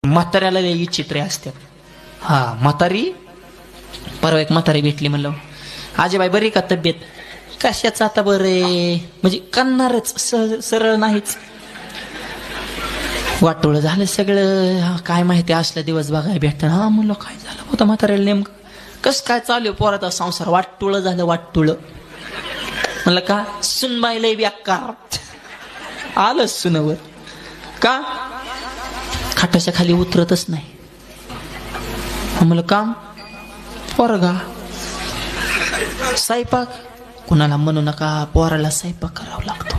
म्हाताऱ्याला लई चित्रे असतात. हा म्हातारी, परवा एक म्हातारी भेटली, म्हणलं आजीबाई बरी का तब्येत? कशाच आता बरे, म्हणजे करणारच, सरळ नाहीच. वाटोळ झालं सगळं, काय माहिती असल्या दिवस बघाय भेटत. हा म्हणलं काय झालं होतं म्हाताऱ्याला नेमकं, कस काय चालू पोराचा संसार? वाटोळ झालं वाटोळ. म्हणलं का? सुनबाई लय बेकार. आलं सुनवर का? खाटाच्या खाली उतरतच नाही. म्हणलं काम पोरगा, स्वयंपाक कुणाला म्हणू नका, पोराला स्वयंपाक करावा लागतो.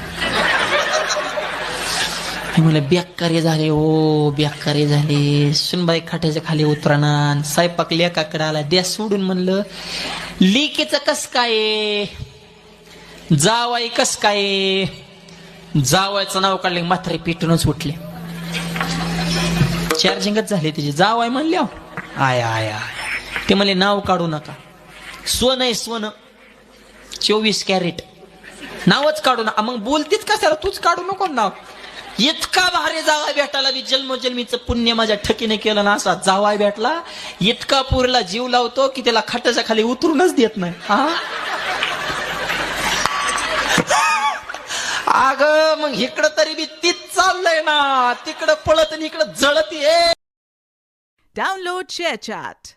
मला बेकारी झाले हो, बेकारी झाले. सुनबाई खाट्याच्या खाली उतरणार, स्वयंपाक लेकाकडे आला, द्या सोडून. म्हणलं लिकीचं कस काय, जावाई कस काय? जावायचं नाव काढले म्हातारे पेटूनच उठले. चार्जिंगच झाले तिचे. जावाय म्हणले आय आय आय. ते म्हणले नाव काढू नका, सोन आहे सोन, 24 कॅरेट, नावच काढू नका. मग बोलतीच कशाला, तूच काढू नको नाव. इतका भारी जावाय भेटायला, मी जन्मोजन्मीचं पुण्य माझ्या ठकीने केलं ना. असा जावाय भेटला, इतका पुरीला जीव लावतो की त्याला खाटाच्या खाली उतरूनच देत नाही. हा अग मग इकडं तरी बी तीच चाललंय ना, तिकडं पळत आणि इकडं जळत. Download ShareChat.